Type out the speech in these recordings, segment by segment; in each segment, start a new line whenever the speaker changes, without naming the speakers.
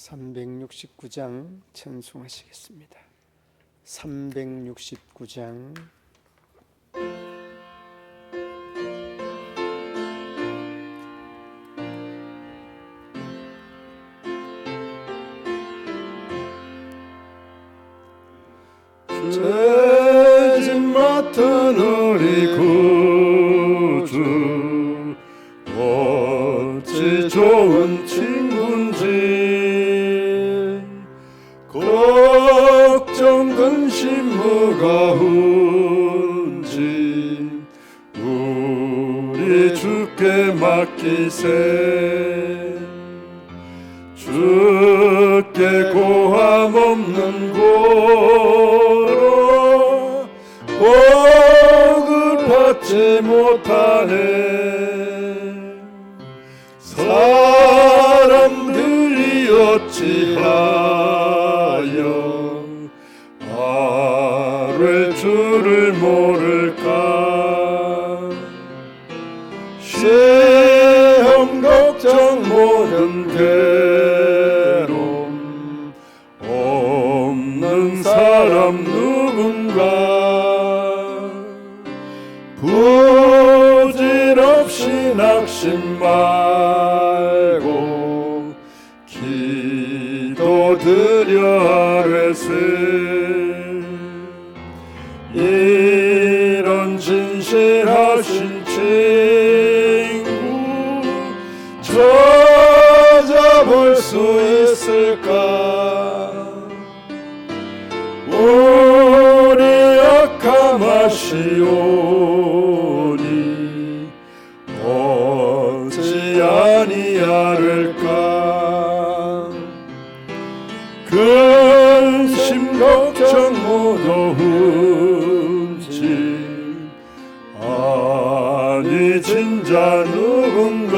369장 찬송하시겠습니다. 369장
죄짐 맡은 우리 구주 어찌 좋은 친구인지 걱정 근심 무거운지 우리 주께 맡기세. 주께 고함 없는 고로 복을 받지 못하네. 사람들이 어찌하여 아뢰 주를 모를까. 시험 걱정 모든 괴로움 없는 사람 누군가. 부질없이 낙심 말고 기도드려 아뢰세. 이런 진실하신 친구 찾아볼 수 있을까. 우리 악함하시오니 어찌 아니하를까. 근심 걱정 무거운지 아니 진짜 누군가.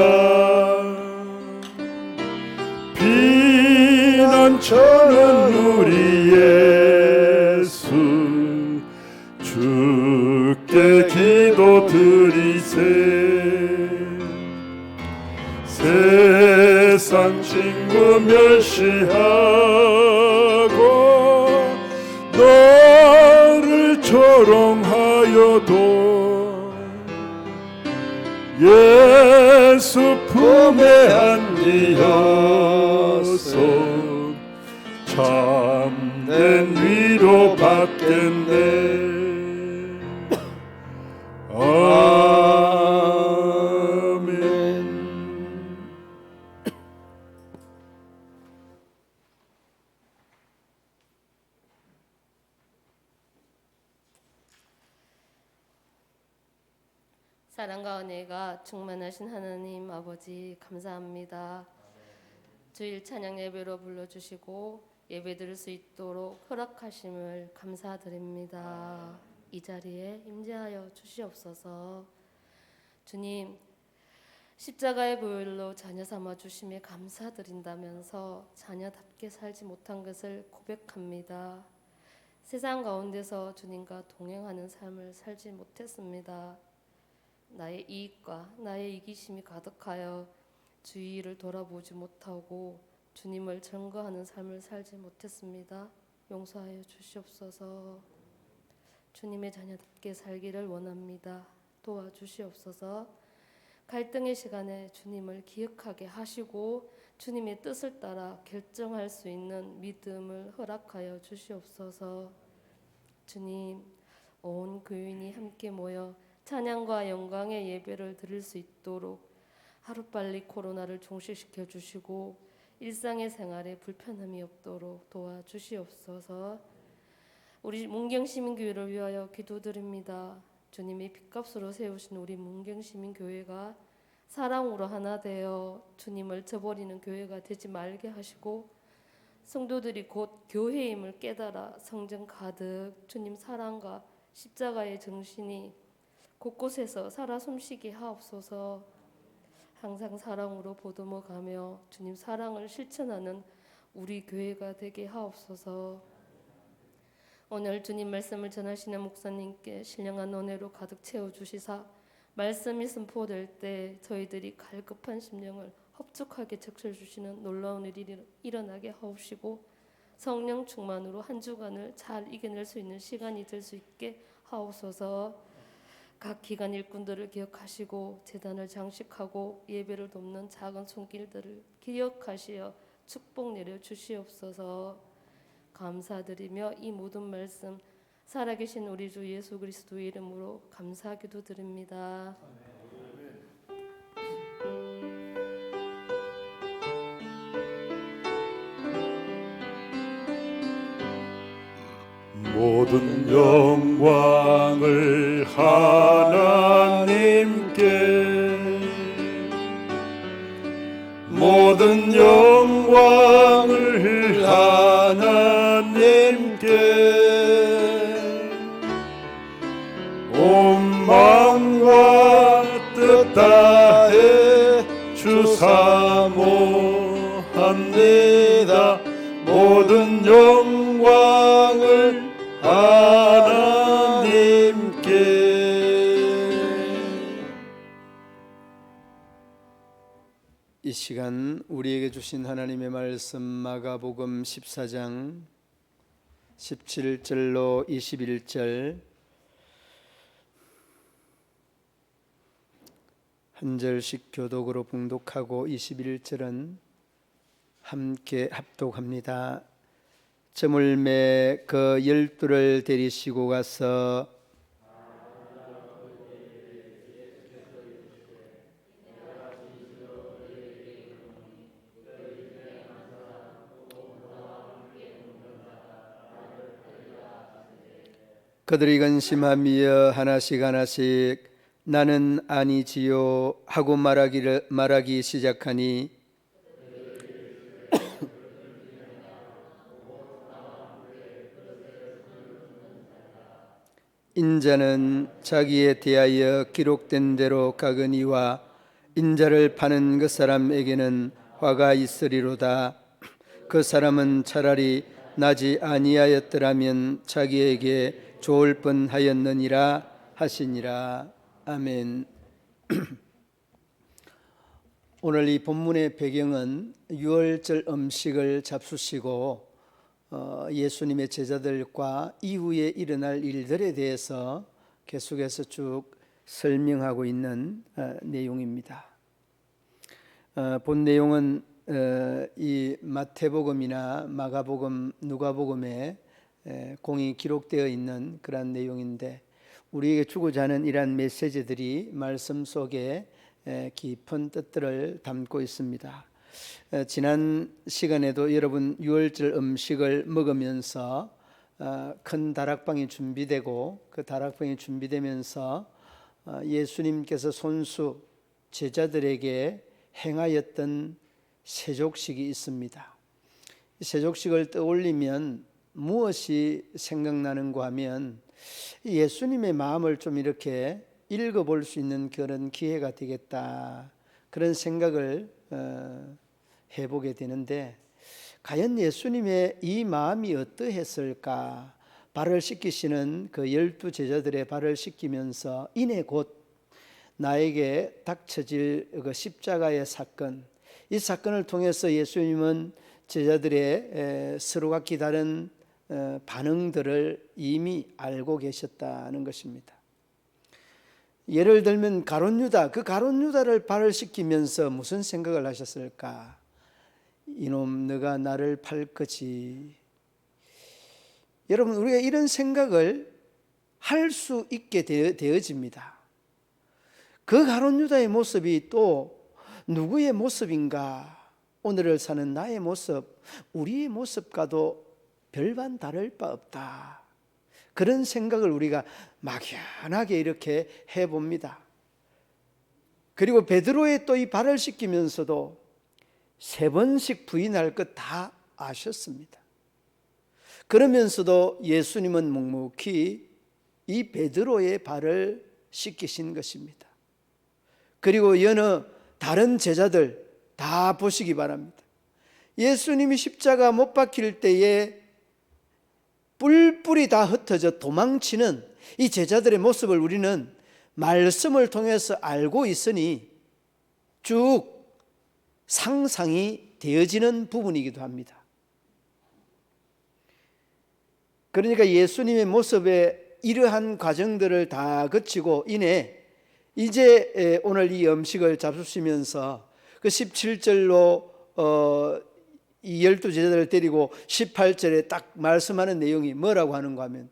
피난처는 우리 예수 주께 기도드리세. 세상 친구 멸시하고 너를 조롱하여도 예수 품에 안기어서 참된 위로 받겠네. 아멘.
사랑과 은혜가 충만하신 하나님 아버지 감사합니다. 주일 찬양 예배로 불러주시고 예배 드릴 수 있도록 허락하심을 감사드립니다. 이 자리에 임재하여 주시옵소서. 주님, 십자가의 보혈로 자녀 삼아 주심에 감사드린다면서 자녀답게 살지 못한 것을 고백합니다. 세상 가운데서 주님과 동행하는 삶을 살지 못했습니다. 나의 이익과 나의 이기심이 가득하여 주위를 돌아보지 못하고 주님을 증거하는 삶을 살지 못했습니다. 용서하여 주시옵소서. 주님의 자녀답게 살기를 원합니다. 도와주시옵소서. 갈등의 시간에 주님을 기억하게 하시고 주님의 뜻을 따라 결정할 수 있는 믿음을 허락하여 주시옵소서. 주님, 온 교인이 함께 모여 찬양과 영광의 예배를 드릴 수 있도록 하루빨리 코로나를 종식시켜 주시고 일상의 생활에 불편함이 없도록 도와주시옵소서. 우리 문경시민교회를 위하여 기도드립니다. 주님이 핏값으로 세우신 우리 문경시민교회가 사랑으로 하나 되어 주님을 저버리는 교회가 되지 말게 하시고 성도들이 곧 교회임을 깨달아 성전 가득 주님 사랑과 십자가의 정신이 곳곳에서 살아 숨쉬게 하옵소서. 항상 사랑으로 보듬어가며 주님 사랑을 실천하는 우리 교회가 되게 하옵소서. 오늘 주님 말씀을 전하시는 목사님께 신령한 은혜로 가득 채워주시사 말씀이 선포될 때 저희들이 갈급한 심령을 흡족하게 적셔 주시는 놀라운 일이 일어나게 하옵시고 성령 충만으로 한 주간을 잘 이겨낼 수 있는 시간이 될 수 있게 하옵소서. 각 기관 일꾼들을 기억하시고 제단을 장식하고 예배를 돕는 작은 손길들을 기억하시어 축복 내려 주시옵소서. 감사드리며 이 모든 말씀 살아계신 우리 주 예수 그리스도의 이름으로 감사하기도 드립니다.
모든 영광을 하나님께, 모든 영광을 하나님께, 온 마음과 뜻 다해 주 사모합니다. 모든 영광을 하나님께.
이 시간 우리에게 주신 하나님의 말씀 마가복음 14장 17절로 21절 한 절씩 교독으로 봉독하고 21절은 함께 합독합니다. 점을 매 그 12를 데리시고 가서 그들이 근심하며 하나씩 나는 아니지요 하고 말하기 시작하니 인자는 자기에 대하여 기록된 대로 가거니와 인자를 파는 그 사람에게는 화가 있으리로다. 그 사람은 차라리 나지 아니하였더라면 자기에게 좋을 뻔하였느니라 하시니라. 아멘. 오늘 이 본문의 배경은 유월절 음식을 잡수시고 예수님의 제자들과 이후에 일어날 일들에 대해서 계속해서 쭉 설명하고 있는 내용입니다. 본 내용은 이 마태복음이나 마가복음, 누가복음에 공이 기록되어 있는 그런 내용인데 우리에게 주고자 하는 이러한 메시지들이 말씀 속에 깊은 뜻들을 담고 있습니다. 지난 시간에도 여러분 유월절 음식을 먹으면서 큰 다락방이 준비되고 그 다락방이 준비되면서 예수님께서 손수 제자들에게 행하였던 세족식이 있습니다. 세족식을 떠올리면 무엇이 생각나는가 하면 예수님의 마음을 좀 이렇게 읽어볼 수 있는 그런 기회가 되겠다, 그런 생각을 해보게 되는데, 과연 예수님의 이 마음이 어떠했을까? 발을 씻기시는 그 12 제자들의 발을 씻기면서 이내 곧 나에게 닥쳐질 그 십자가의 사건, 이 사건을 통해서 예수님은 제자들의 서로 각기 다른 반응들을 이미 알고 계셨다는 것입니다. 예를 들면 가룟 유다, 그 가룟 유다를 발을 씻기면서 무슨 생각을 하셨을까? 이놈 너가 나를 팔 거지. 여러분, 우리가 이런 생각을 할 수 있게 되어집니다. 그 가룟 유다의 모습이 또 누구의 모습인가? 오늘을 사는 나의 모습, 우리의 모습과도 별반 다를 바 없다. 그런 생각을 우리가 막연하게 이렇게 해봅니다. 그리고 베드로의 또 이 발을 씻기면서도 3번씩 부인할 것 다 아셨습니다. 그러면서도 예수님은 묵묵히 이 베드로의 발을 씻기신 것입니다. 그리고 여느 다른 제자들 다 보시기 바랍니다. 예수님이 십자가 못 박힐 때에 뿔뿔이 다 흩어져 도망치는 이 제자들의 모습을 우리는 말씀을 통해서 알고 있으니 쭉 상상이 되어지는 부분이기도 합니다. 그러니까 예수님의 모습에 이러한 과정들을 다 거치고 이내 이제 오늘 이 음식을 잡수시면서 그 17절로 이 12제자들을 데리고 18절에 딱 말씀하는 내용이 뭐라고 하는가 하면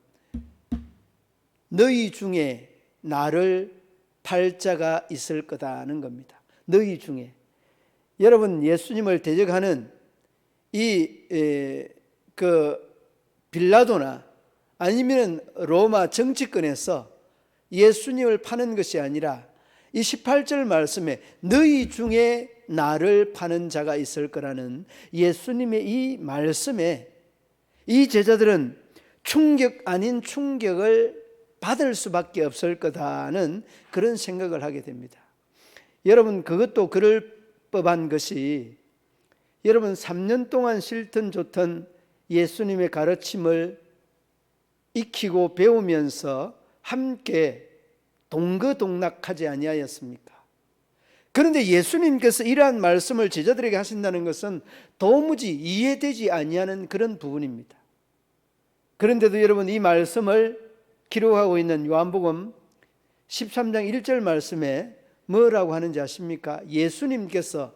너희 중에 나를 팔 자가 있을 거다는 겁니다. 너희 중에. 여러분, 예수님을 대적하는 그 빌라도나 아니면 로마 정치권에서 예수님을 파는 것이 아니라 이 18절 말씀에 너희 중에 나를 파는 자가 있을 거라는 예수님의 이 말씀에 이 제자들은 충격 아닌 충격을 받을 수밖에 없을 거다는 그런 생각을 하게 됩니다. 여러분, 그것도 그럴 법한 것이 여러분 3년 동안 싫든 좋든 예수님의 가르침을 익히고 배우면서 함께 동거동락하지 아니하였습니까? 그런데 예수님께서 이러한 말씀을 제자들에게 하신다는 것은 도무지 이해되지 아니하는 그런 부분입니다. 그런데도 여러분, 이 말씀을 기록하고 있는 요한복음 13장 1절 말씀에 뭐라고 하는지 아십니까? 예수님께서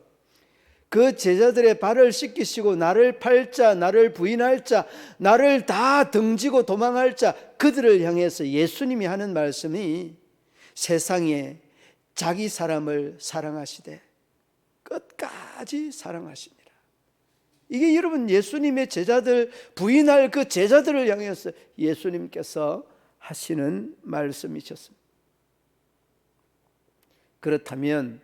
그 제자들의 발을 씻기시고 나를 팔 자, 나를 부인할 자, 나를 다 등지고 도망할 자, 그들을 향해서 예수님이 하는 말씀이 세상에 자기 사람을 사랑하시되 끝까지 사랑하시니라. 이게 여러분 예수님의 제자들, 부인할 그 제자들을 향해서 예수님께서 하시는 말씀이셨습니다. 그렇다면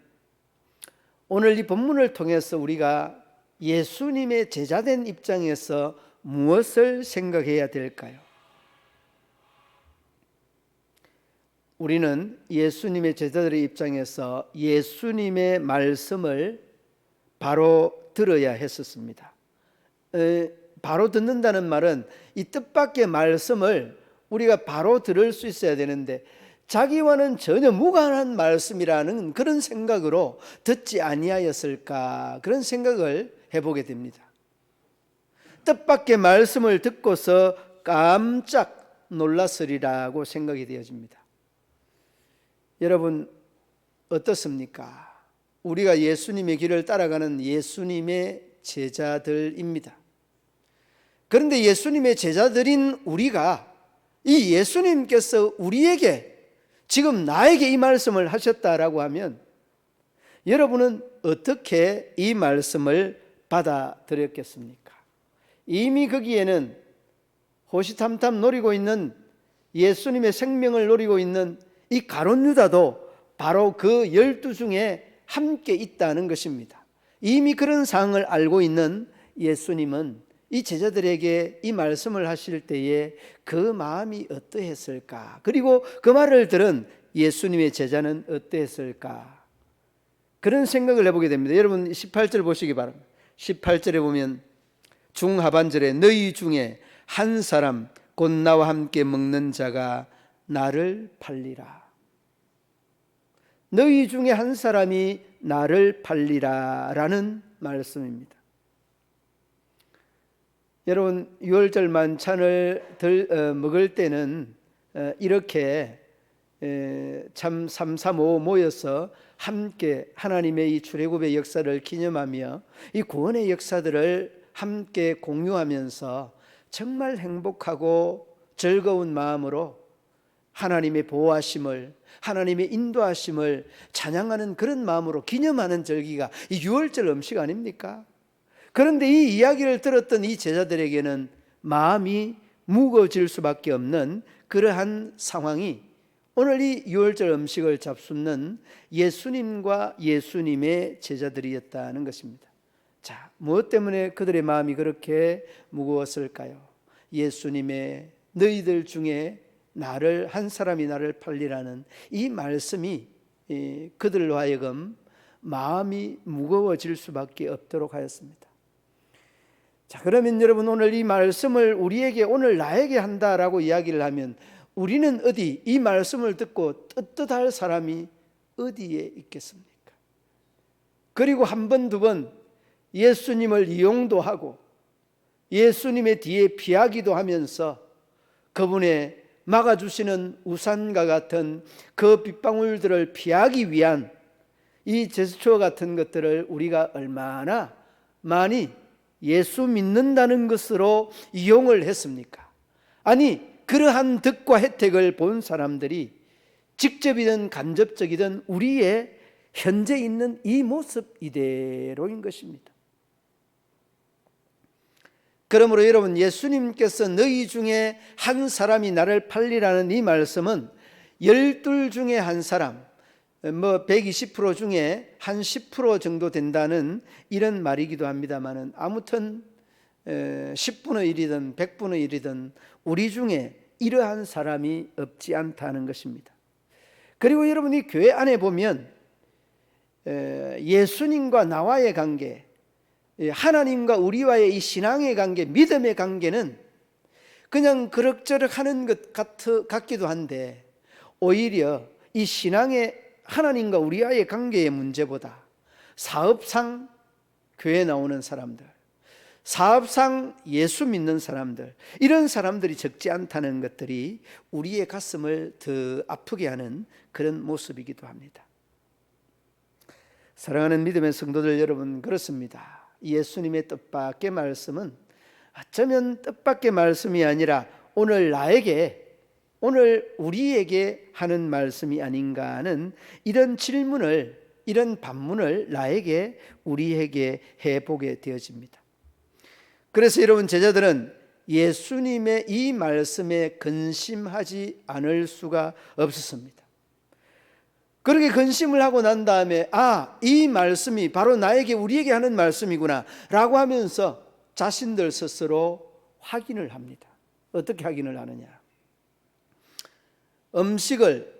오늘 이 본문을 통해서 우리가 예수님의 제자된 입장에서 무엇을 생각해야 될까요? 우리는 예수님의 제자들의 입장에서 예수님의 말씀을 바로 들어야 했었습니다. 바로 듣는다는 말은 이 뜻밖의 말씀을 우리가 바로 들을 수 있어야 되는데 자기와는 전혀 무관한 말씀이라는 그런 생각으로 듣지 아니하였을까, 그런 생각을 해보게 됩니다. 뜻밖의 말씀을 듣고서 깜짝 놀랐으리라고 생각이 되어집니다. 여러분 어떻습니까? 우리가 예수님의 길을 따라가는 예수님의 제자들입니다. 그런데 예수님의 제자들인 우리가 이 예수님께서 우리에게 지금 나에게 이 말씀을 하셨다라고 하면 여러분은 어떻게 이 말씀을 받아들였겠습니까? 이미 거기에는 호시탐탐 노리고 있는 예수님의 생명을 노리고 있는 이 가룟 유다도 바로 그 12 중에 함께 있다는 것입니다. 이미 그런 상황을 알고 있는 예수님은 이 제자들에게 이 말씀을 하실 때에 그 마음이 어떠했을까? 그리고 그 말을 들은 예수님의 제자는 어떠했을까? 그런 생각을 해보게 됩니다. 여러분 18절 보시기 바랍니다. 18절에 보면 중하반절에 너희 중에 한 사람 곧 나와 함께 먹는 자가 나를 팔리라. 너희 중에 한 사람이 나를 팔리라 라는 말씀입니다. 여러분 6월절 만찬을 먹을 때는 이렇게 참 3, 3, 5 모여서 함께 하나님의 이 출애굽의 역사를 기념하며 이 구원의 역사들을 함께 공유하면서 정말 행복하고 즐거운 마음으로 하나님의 보호하심을, 하나님의 인도하심을 찬양하는 그런 마음으로 기념하는 절기가 이 6월절 음식 아닙니까? 그런데 이 이야기를 들었던 이 제자들에게는 마음이 무거워질 수밖에 없는 그러한 상황이 오늘 이 6월절 음식을 잡수는 예수님과 예수님의 제자들이었다는 것입니다. 자, 무엇 때문에 그들의 마음이 그렇게 무거웠을까요? 예수님의 너희들 중에 한 사람이 나를 팔리라는 이 말씀이 그들로 하여금 마음이 무거워질 수밖에 없도록 하였습니다. 자, 그러면 여러분 오늘 이 말씀을 우리에게 오늘 나에게 한다라고 이야기를 하면 우리는 어디 이 말씀을 듣고 떳떳할 사람이 어디에 있겠습니까? 그리고 한 번, 두 번 예수님을 이용도 하고 예수님의 뒤에 피하기도 하면서 그분의 막아주시는 우산과 같은 그 빗방울들을 피하기 위한 이 제스처 같은 것들을 우리가 얼마나 많이 예수 믿는다는 것으로 이용을 했습니까? 아니, 그러한 득과 혜택을 본 사람들이 직접이든 간접적이든 우리의 현재 있는 이 모습 이대로인 것입니다. 그러므로 여러분, 예수님께서 너희 중에 한 사람이 나를 팔리라는 이 말씀은 12 중에 한 사람, 120% 중에 한 10% 정도 된다는 이런 말이기도 합니다만은, 아무튼 10분의 1이든 100분의 1이든 우리 중에 이러한 사람이 없지 않다는 것입니다. 그리고 여러분이 교회 안에 보면 예수님과 나와의 관계, 하나님과 우리와의 이 신앙의 관계, 믿음의 관계는 그냥 그럭저럭 하는 것 같기도 한데, 오히려 이 신앙의 하나님과 우리와의 관계의 문제보다 사업상 교회 나오는 사람들, 사업상 예수 믿는 사람들, 이런 사람들이 적지 않다는 것들이 우리의 가슴을 더 아프게 하는 그런 모습이기도 합니다. 사랑하는 믿음의 성도들 여러분, 그렇습니다. 예수님의 뜻밖의 말씀은 어쩌면 뜻밖의 말씀이 아니라 오늘 나에게, 오늘 우리에게 하는 말씀이 아닌가 하는 이런 질문을, 이런 반문을 나에게, 우리에게 해보게 되어집니다. 그래서 여러분, 제자들은 예수님의 이 말씀에 근심하지 않을 수가 없었습니다. 그렇게 근심을 하고 난 다음에 이 말씀이 바로 나에게, 우리에게 하는 말씀이구나 라고 하면서 자신들 스스로 확인을 합니다. 어떻게 확인을 하느냐? 음식을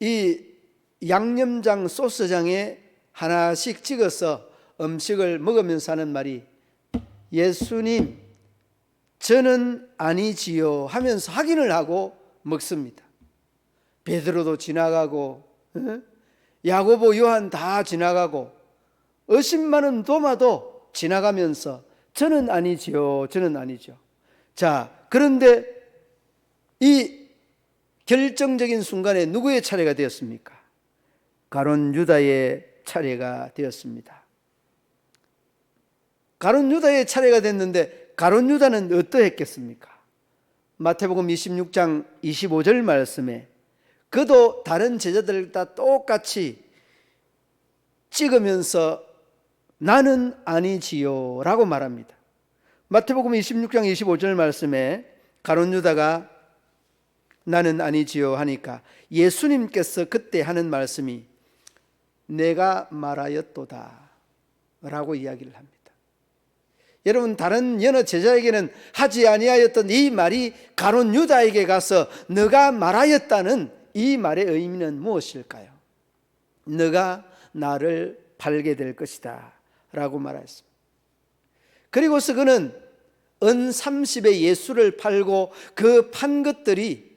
이 양념장 소스장에 하나씩 찍어서 음식을 먹으면서 하는 말이, 예수님 저는 아니지요 하면서 확인을 하고 먹습니다. 베드로도 지나가고 야고보, 요한 다 지나가고 의심 많은 도마도 지나가면서 저는 아니지요, 저는 아니죠. 자, 그런데 이 결정적인 순간에 누구의 차례가 되었습니까? 가룟 유다의 차례가 되었습니다. 가룟 유다의 차례가 됐는데 가룟 유다는 어떠했겠습니까? 마태복음 26장 25절 말씀에 그도 다른 제자들과 똑같이 찍으면서 나는 아니지요 라고 말합니다. 마태복음 26장 25절 말씀에 가룟 유다가 나는 아니지요 하니까 예수님께서 그때 하는 말씀이 내가 말하였도다 라고 이야기를 합니다. 여러분, 다른 여러 제자에게는 하지 아니하였던 이 말이 가룟 유다에게 가서 너가 말하였다는 이 말의 의미는 무엇일까요? 너가 나를 팔게 될 것이다 라고 말했습니다. 그리고서 그는 은 30에 예수를 팔고 그 판 것들이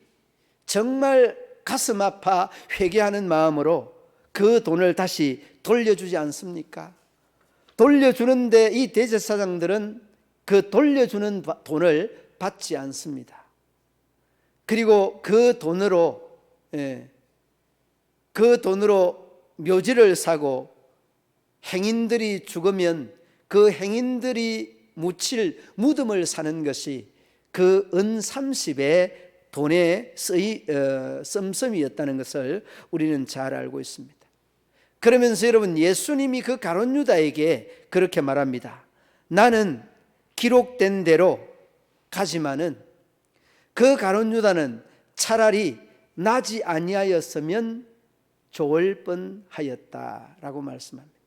정말 가슴 아파 회개하는 마음으로 그 돈을 다시 돌려주지 않습니까? 돌려주는데 이 대제사장들은 그 돌려주는 돈을 받지 않습니다. 그리고 그 돈으로 묘지를 사고 행인들이 죽으면 그 행인들이 묻힐 무덤을 사는 것이 그 은 30의 돈의 씀씀이었다는 것을 우리는 잘 알고 있습니다. 그러면서 여러분, 예수님이 그 가룟 유다에게 그렇게 말합니다. 나는 기록된 대로 가지만은 그 가룟 유다는 차라리 나지 아니하였으면 좋을 뻔하였다라고 말씀합니다.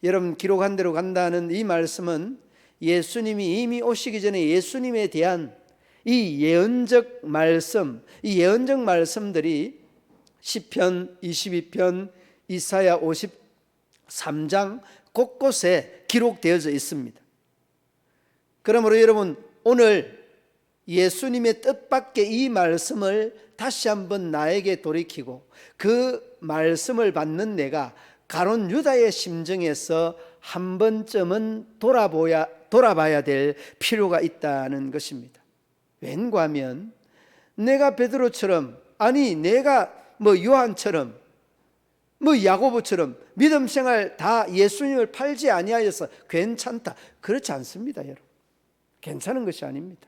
여러분, 기록한 대로 간다는 이 말씀은 예수님이 이미 오시기 전에 예수님에 대한 이 예언적 말씀, 이 예언적 말씀들이 시편 22편, 이사야 53장 곳곳에 기록되어져 있습니다. 그러므로 여러분, 오늘 예수님의 뜻밖의 이 말씀을 다시 한번 나에게 돌이키고 그 말씀을 받는 내가 가룟 유다의 심정에서 한 번쯤은 돌아봐야 될 필요가 있다는 것입니다. 왠가 하면 내가 베드로처럼, 아니 내가 요한처럼, 야고보처럼 믿음 생활 다 예수님을 팔지 아니하여서 괜찮다, 그렇지 않습니다. 여러분, 괜찮은 것이 아닙니다.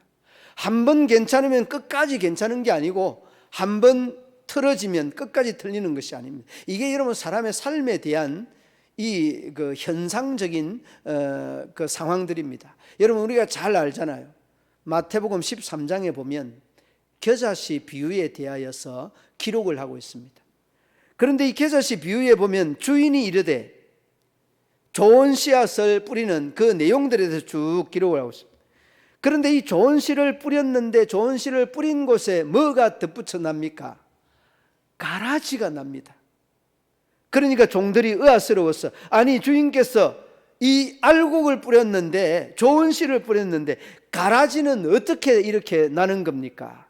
한 번 괜찮으면 끝까지 괜찮은 게 아니고 한 번 틀어지면 끝까지 틀리는 것이 아닙니다. 이게 여러분 사람의 삶에 대한 그 현상적인 그 상황들입니다. 여러분, 우리가 잘 알잖아요. 마태복음 13장에 보면 겨자씨 비유에 대하여서 기록을 하고 있습니다. 그런데 이 겨자씨 비유에 보면 주인이 이르되 좋은 씨앗을 뿌리는 그 내용들에 대해서 쭉 기록을 하고 있습니다. 그런데 이 좋은 씨를 뿌렸는데 좋은 씨를 뿌린 곳에 뭐가 덧붙여 납니까? 가라지가 납니다. 그러니까 종들이 의아스러웠어. 아니, 주인께서 이 알곡을 뿌렸는데, 좋은 씨를 뿌렸는데 가라지는 어떻게 이렇게 나는 겁니까?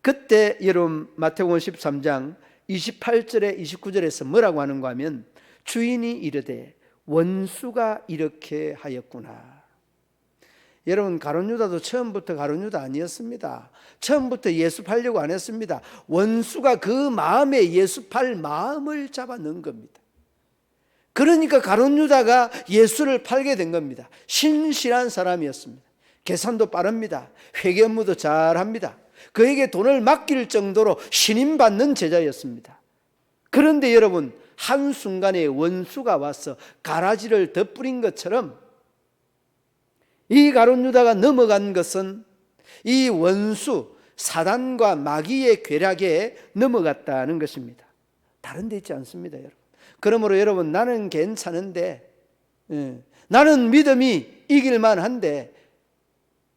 그때 여러분 마태복음 13장 28절에 29절에서 뭐라고 하는가 하면, 주인이 이르되 원수가 이렇게 하였구나. 여러분, 가룟 유다도 처음부터 가룟 유다 아니었습니다. 처음부터 예수 팔려고 안 했습니다. 원수가 그 마음에 예수 팔 마음을 잡아 넣은 겁니다. 그러니까 가룟 유다가 예수를 팔게 된 겁니다. 신실한 사람이었습니다. 계산도 빠릅니다. 회계 업무도 잘합니다. 그에게 돈을 맡길 정도로 신임받는 제자였습니다. 그런데 여러분, 한순간에 원수가 와서 가라지를 덧뿌린 것처럼 이 가룟 유다가 넘어간 것은 이 원수 사단과 마귀의 괴락에 넘어갔다는 것입니다. 다른 데 있지 않습니다, 여러분. 그러므로 여러분, 나는 괜찮은데, 나는 믿음이 이길만한데,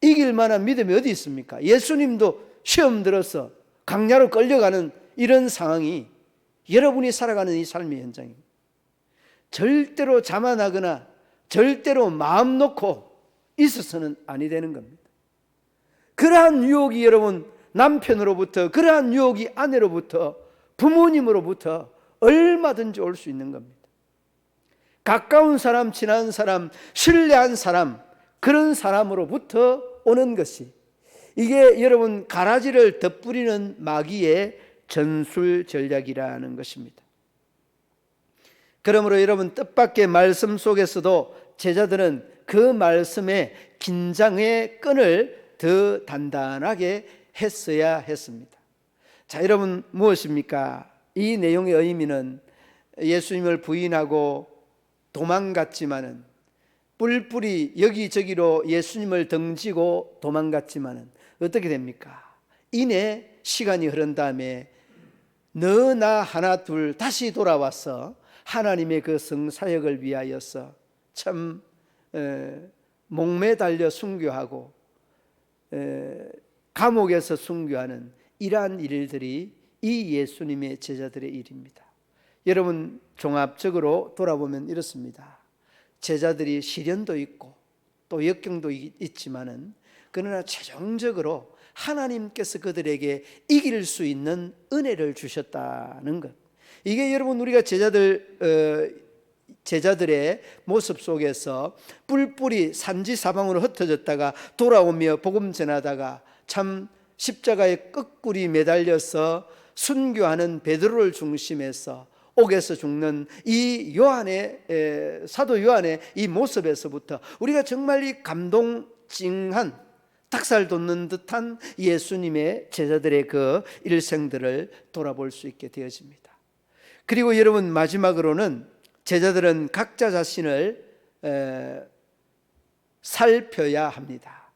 이길만한 믿음이 어디 있습니까? 예수님도 시험 들어서 강야로 끌려가는 이런 상황이 여러분이 살아가는 이 삶의 현장입니다. 절대로 자만하거나 절대로 마음 놓고 있어서는 아니 되는 겁니다. 그러한 유혹이 여러분, 남편으로부터, 그러한 유혹이 아내로부터, 부모님으로부터 얼마든지 올 수 있는 겁니다. 가까운 사람, 친한 사람, 신뢰한 사람, 그런 사람으로부터 오는 것이, 이게 여러분 가라지를 덧뿌리는 마귀의 전술 전략이라는 것입니다. 그러므로 여러분, 뜻밖의 말씀 속에서도 제자들은 그 말씀의 긴장의 끈을 더 단단하게 했어야 했습니다. 자, 여러분, 무엇입니까? 이 내용의 의미는 예수님을 부인하고 도망갔지만은, 뿔뿔이 여기저기로 예수님을 등지고 도망갔지만은 어떻게 됩니까? 이내 시간이 흐른 다음에 너 나 하나 둘 다시 돌아와서 하나님의 그 성사역을 위하여서 참 목매 달려 순교하고 감옥에서 순교하는 이러한 일들이 이 예수님의 제자들의 일입니다. 여러분, 종합적으로 돌아보면 이렇습니다. 제자들이 시련도 있고 또 역경도 있지만은, 그러나 최종적으로 하나님께서 그들에게 이길 수 있는 은혜를 주셨다는 것, 이게 여러분 우리가 제자들의 모습 속에서 뿔뿔이 산지사방으로 흩어졌다가 돌아오며 복음 전하다가 참 십자가에 끝꿀이 매달려서 순교하는 베드로를 중심해서 옥에서 죽는 이 요한의, 사도 요한의 이 모습에서부터 우리가 정말 이 감동찡한, 닭살 돋는 듯한 예수님의 제자들의 그 일생들을 돌아볼 수 있게 되어집니다. 그리고 여러분, 마지막으로는 제자들은 각자 자신을 살펴야 합니다.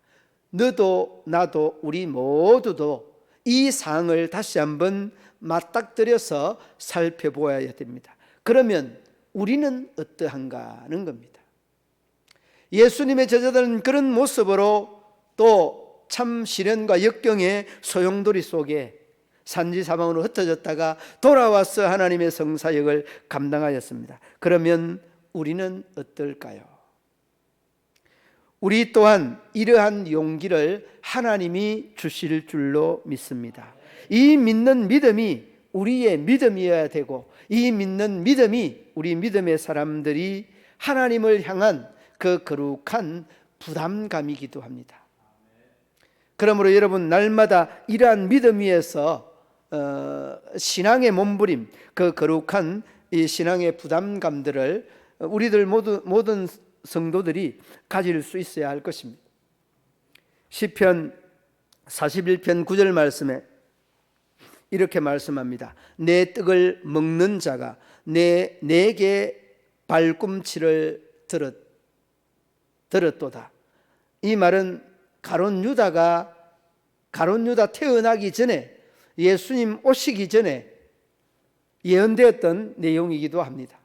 너도 나도 우리 모두도 이 상황을 다시 한번 맞닥뜨려서 살펴보아야 됩니다. 그러면 우리는 어떠한가 하는 겁니다. 예수님의 제자들은 그런 모습으로 또 참 시련과 역경의 소용돌이 속에 산지사방으로 흩어졌다가 돌아와서 하나님의 성사역을 감당하였습니다. 그러면 우리는 어떨까요? 우리 또한 이러한 용기를 하나님이 주실 줄로 믿습니다. 이 믿는 믿음이 우리의 믿음이어야 되고, 이 믿는 믿음이 우리 믿음의 사람들이 하나님을 향한 그 거룩한 부담감이기도 합니다. 그러므로 여러분, 날마다 이러한 믿음 위에서 신앙의 몸부림, 그 거룩한 이 신앙의 부담감들을 우리들 모든 성도들이 가질 수 있어야 할 것입니다. 시편 41편 9절 말씀에 이렇게 말씀합니다. 내 떡을 먹는 자가 내게 발꿈치를 들었도다. 이 말은 가룟 유다 태어나기 전에, 예수님 오시기 전에 예언되었던 내용이기도 합니다.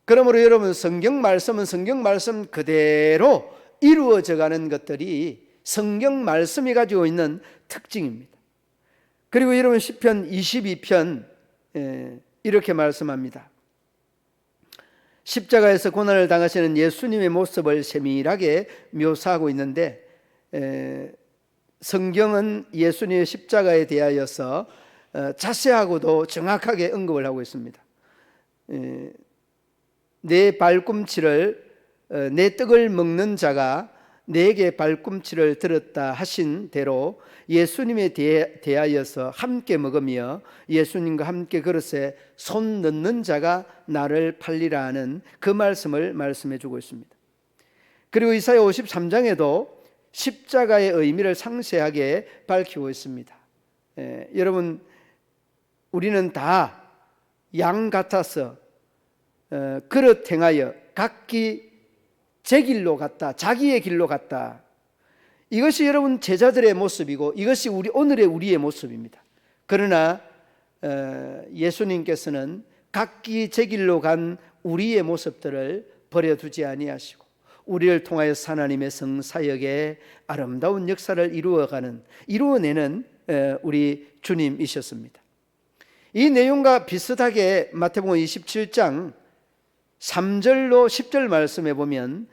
그러므로 여러분, 성경 말씀은 성경 말씀 그대로 이루어져 가는 것들이 성경 말씀이 가지고 있는 특징입니다. 그리고 여러분, 시편 22편 이렇게 말씀합니다. 십자가에서 고난을 당하시는 예수님의 모습을 세밀하게 묘사하고 있는데, 성경은 예수님의 십자가에 대하여서 자세하고도 정확하게 언급을 하고 있습니다. 내 떡을 먹는 자가 내게 발꿈치를 들었다 하신 대로 예수님에 대하여서 함께 먹으며 예수님과 함께 그릇에 손 넣는 자가 나를 팔리라 하는 그 말씀을 말씀해 주고 있습니다. 그리고 이사야 53장에도 십자가의 의미를 상세하게 밝히고 있습니다. 여러분, 우리는 다 양 같아서 그릇 행하여 각기 제 길로 갔다, 자기의 길로 갔다. 이것이 여러분 제자들의 모습이고, 이것이 오늘의 우리의 모습입니다. 그러나 예수님께서는 각기 제 길로 간 우리의 모습들을 버려두지 아니하시고 우리를 통하여 하나님의 성사역의 아름다운 역사를 이루어내는 우리 주님이셨습니다. 이 내용과 비슷하게 마태복음 27장 3절로 10절 말씀에 보면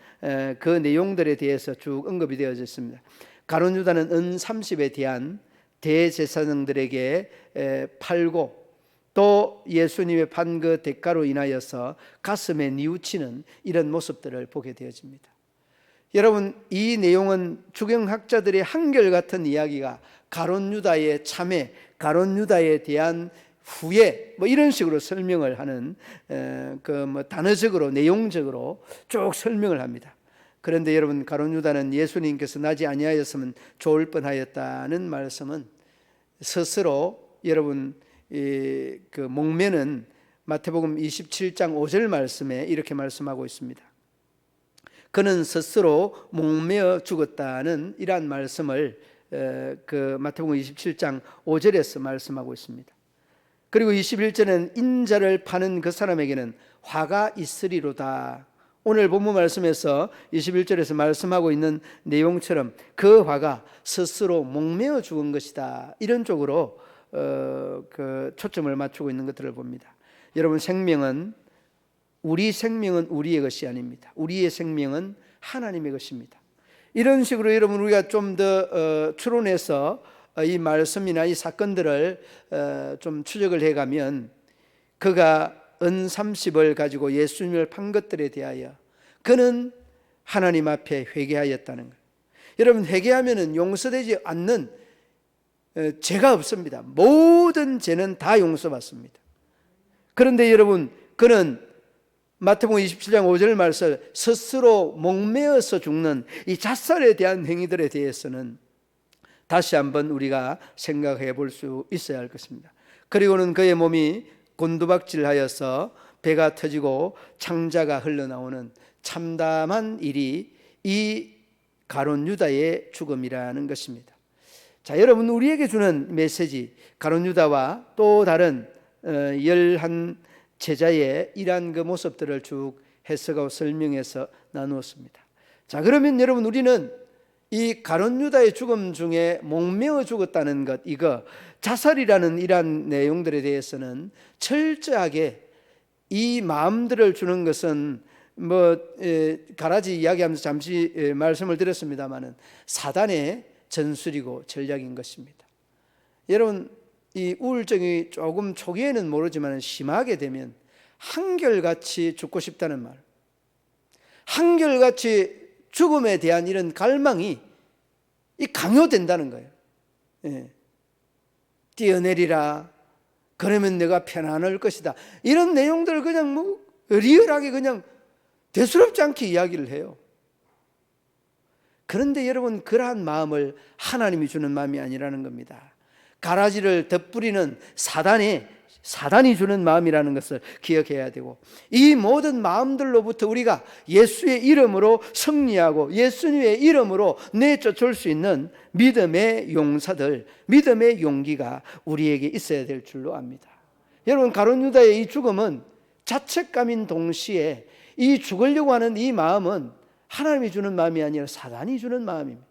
그 내용들에 대해서 쭉 언급이 되어져 있습니다. 가룟 유다는 은 30에 대한 대제사장들에게 팔고, 또 예수님의 판 그 대가로 인하여서 가슴에 뉘우치는 이런 모습들을 보게 되어집니다. 여러분, 이 내용은 주경학자들의 한결같은 이야기가 가룟 유다의 참회, 가룟 유다에 대한 후에 이런 식으로 설명을 하는 단어적으로, 내용적으로 쭉 설명을 합니다. 그런데 여러분, 가룟 유다는 예수님께서 나지 아니하였으면 좋을 뻔하였다는 말씀은 스스로 여러분 그 목매는 마태복음 27장 5절 말씀에 이렇게 말씀하고 있습니다. 그는 스스로 목매어 죽었다는 이러한 말씀을 그 마태복음 27장 5절에서 말씀하고 있습니다. 그리고 21절에는 인자를 파는 그 사람에게는 화가 있으리로다. 오늘 본문 말씀에서 21절에서 말씀하고 있는 내용처럼 그 화가 스스로 목매어 죽은 것이다. 이런 쪽으로 그 초점을 맞추고 있는 것들을 봅니다. 여러분, 우리 생명은 우리의 것이 아닙니다. 우리의 생명은 하나님의 것입니다. 이런 식으로 여러분, 우리가 좀 더 추론해서 이 말씀이나 이 사건들을 좀 추적을 해가면, 그가 은 30을 가지고 예수님을 판 것들에 대하여 그는 하나님 앞에 회개하였다는 것. 여러분, 회개하면은 용서되지 않는 죄가 없습니다. 모든 죄는 다 용서받습니다. 그런데 여러분, 그는 마태복음 27장 5절 말씀, 스스로 목매어서 죽는 이 자살에 대한 행위들에 대해서는 다시 한번 우리가 생각해 볼 수 있어야 할 것입니다. 그리고는 그의 몸이 곤두박질하여서 배가 터지고 창자가 흘러나오는 참담한 일이 이 가룟 유다의 죽음이라는 것입니다. 자, 여러분, 우리에게 주는 메시지, 가룟 유다와 또 다른 11 제자의 이러한 그 모습들을 쭉 해석하고 설명해서 나누었습니다. 자, 그러면 여러분, 우리는 이 가룟 유다의 죽음 중에 목매어 죽었다는 것, 이거 자살이라는 이러한 내용들에 대해서는 철저하게 이 마음들을 주는 것은 가라지 이야기하면서 잠시 말씀을 드렸습니다마는 사단의 전술이고 전략인 것입니다. 여러분, 이 우울증이 조금 초기에는 모르지만 심하게 되면 한결같이 죽고 싶다는 말, 한결같이 죽음에 대한 이런 갈망이 강요된다는 거예요. 예. 뛰어내리라, 그러면 내가 편안할 것이다, 이런 내용들을 그냥 뭐 리얼하게 그냥 대수롭지 않게 이야기를 해요. 그런데 여러분, 그러한 마음을 하나님이 주는 마음이 아니라는 겁니다. 가라지를 덧부리는 사단이 주는 마음이라는 것을 기억해야 되고, 이 모든 마음들로부터 우리가 예수의 이름으로 승리하고 예수님의 이름으로 내쫓을 수 있는 믿음의 용사들, 믿음의 용기가 우리에게 있어야 될 줄로 압니다. 여러분, 가룟 유다의 이 죽음은 자책감인 동시에 이 죽으려고 하는 이 마음은 하나님이 주는 마음이 아니라 사단이 주는 마음입니다.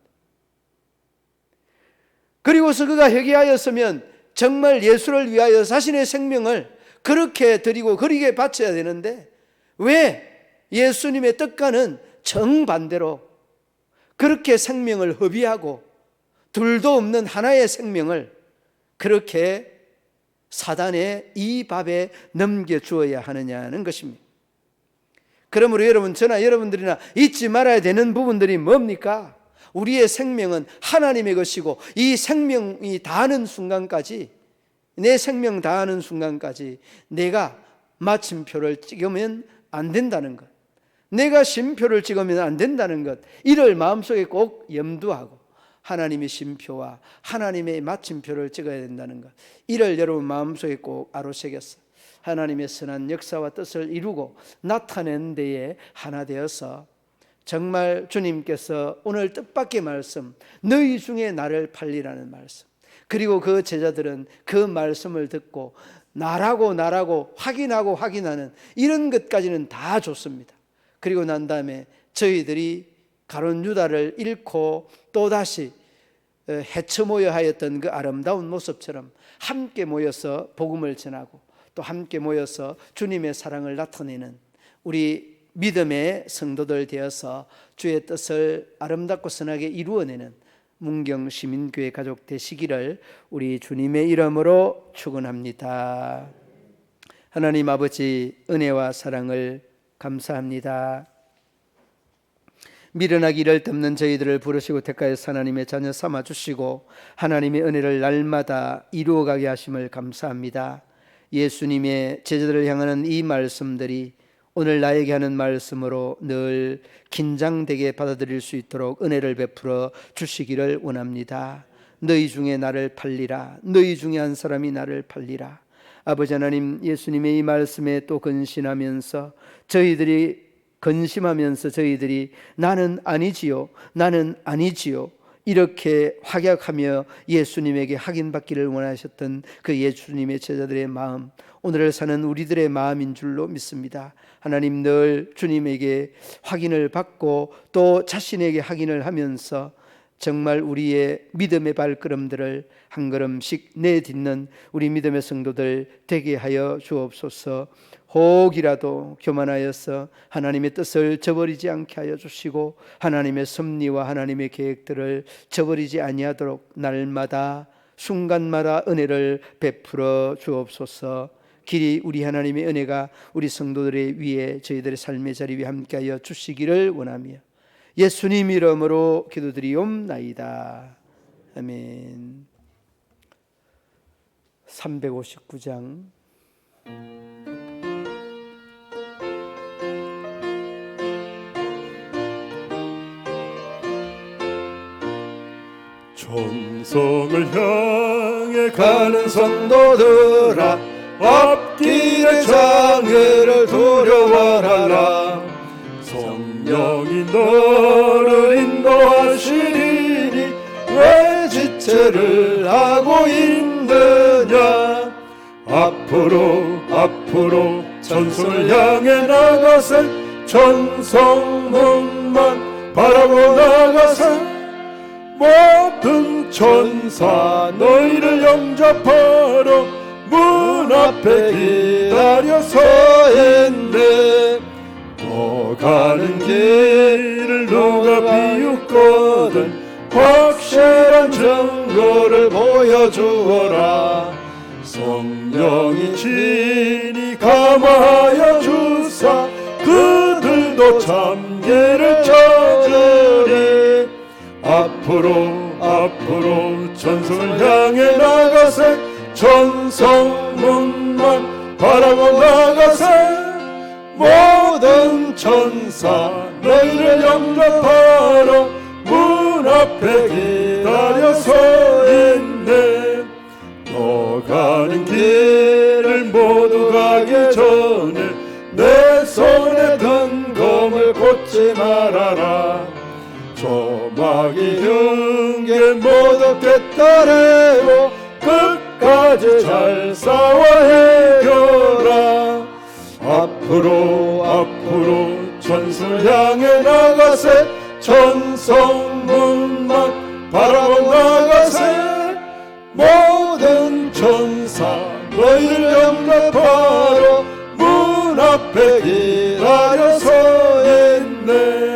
그리고서 그가 회개하였으면 정말 예수를 위하여 자신의 생명을 그렇게 드리고 그리게 바쳐야 되는데, 왜 예수님의 뜻과는 정반대로 그렇게 생명을 허비하고 둘도 없는 하나의 생명을 그렇게 사단의 이 밥에 넘겨주어야 하느냐는 것입니다. 그러므로 여러분, 저나 여러분들이나 잊지 말아야 되는 부분들이 뭡니까? 우리의 생명은 하나님의 것이고, 이 생명이 다하는 순간까지, 내 생명 다하는 순간까지 내가 마침표를 찍으면 안 된다는 것, 내가 쉼표를 찍으면 안 된다는 것, 이를 마음속에 꼭 염두하고 하나님의 쉼표와 하나님의 마침표를 찍어야 된다는 것, 이를 여러분 마음속에 꼭 아로새겼어. 하나님의 선한 역사와 뜻을 이루고 나타낸 데에 하나 되어서 정말 주님께서 오늘 뜻밖의 말씀, 너희 중에 나를 팔리라는 말씀, 그리고 그 제자들은 그 말씀을 듣고 나라고 확인하는 이런 것까지는 다 좋습니다. 그리고 난 다음에 저희들이 가룟 유다를 잃고 또다시 헤쳐모여 하였던 그 아름다운 모습처럼 함께 모여서 복음을 전하고 또 함께 모여서 주님의 사랑을 나타내는 우리 믿음의 성도들 되어서 주의 뜻을 아름답고 선하게 이루어내는 문경 시민교회 가족 되시기를 우리 주님의 이름으로 축원합니다. 하나님 아버지, 은혜와 사랑을 감사합니다. 미련하기를 덮는 저희들을 부르시고 택하여서 하나님의 자녀 삼아주시고 하나님의 은혜를 날마다 이루어가게 하심을 감사합니다. 예수님의 제자들을 향하는 이 말씀들이 오늘 나에게 하는 말씀으로 늘 긴장되게 받아들일 수 있도록 은혜를 베풀어 주시기를 원합니다. 너희 중에 나를 팔리라, 너희 중에 한 사람이 나를 팔리라. 아버지 하나님, 예수님의 이 말씀에 또 근신하면서 저희들이 나는 아니지요, 나는 아니지요, 이렇게 확약하며 예수님에게 확인받기를 원하셨던 그 예수님의 제자들의 마음, 오늘을 사는 우리들의 마음인 줄로 믿습니다. 하나님, 늘 주님에게 확인을 받고 또 자신에게 확인을 하면서 정말 우리의 믿음의 발걸음들을 한 걸음씩 내딛는 우리 믿음의 성도들 되게 하여 주옵소서. 혹이라도 교만하여서 하나님의 뜻을 저버리지 않게 하여 주시고 하나님의 섭리와 하나님의 계획들을 저버리지 아니하도록 날마다 순간마다 은혜를 베풀어 주옵소서. 길이 우리 하나님의 은혜가 우리 성도들의 위에 저희들의 삶의 자리 위에 함께하여 주시기를 원하며 예수님 이름으로 기도드리옵나이다. 아멘. 359장
천성을 향해 가는 성도들아, 앞길의 장애를 두려워하라. 성령이 너를 인도하시리니 왜 지체를 하고 있느냐. 앞으로 천성을 향해 나가세. 천성문만 바라보 나가세. 모든 천사 너희를 영접하러 문 앞에 기다려 서 있네. 또 가는 길을 누가 비웃거든 확실한 증거를 보여주어라. 성령이 친히 감화하여 주사 그들도 참기를 찾으리. 앞으로 천성을 향해 나가세 천성문만 바라보 나가세 모든 천사 너희를 영접하러 문 앞에 기다려 서 있네. 너 가는 길을 모두 가기 전에 내 손에 든 검을 꽂지 말아라. 조막이 흉계 모두 깨달으고 끝까지 잘 싸워 해결하. 앞으로 천성을 향해 나가세 천성문만 바라보 나가세 모든 천사 너희를 영접하러 문 앞에 기다려 서 있네.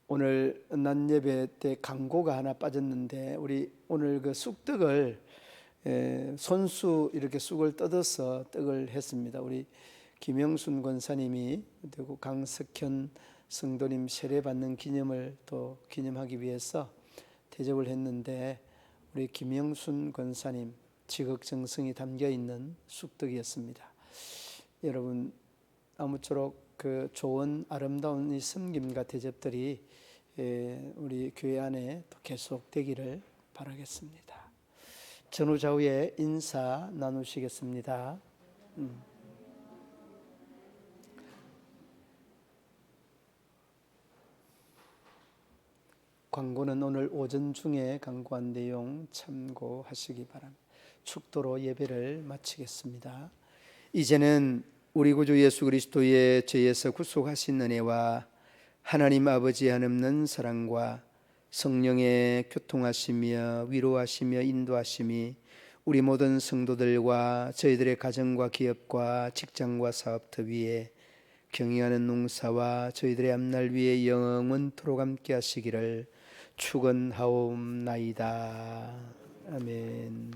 오늘 낮 예배 때 광고가 하나 빠졌는데 우리 오늘 그 쑥떡을 손수 이렇게 쑥을 뜯어서 떡을 했습니다. 우리 김영순 권사님이 그리고 강석현 성도님 세례 받는 기념을 또 기념하기 위해서 대접을 했는데 우리 김영순 권사님 지극정성이 담겨 있는 쑥떡이었습니다. 여러분 아무쪼록 그 좋은 아름다운 이 섬김과 대접들이 우리 교회 안에 또 계속되기를 바라겠습니다. 전후좌우에 인사 나누시겠습니다. 광고는 오늘 오전 중에 광고한 내용 참고하시기 바랍니다. 축도로 예배를 마치겠습니다. 이제는 우리 구주 예수 그리스도의 죄에서 구속하신 은혜와 하나님 아버지의 한없는 사랑과 성령의 교통하시며 위로하시며 인도하심이 우리 모든 성도들과 저희들의 가정과 기업과 직장과 사업터 위에 경영하는 농사와 저희들의 앞날 위에 영원토록 함께 하시기를 축원하옵나이다. 아멘.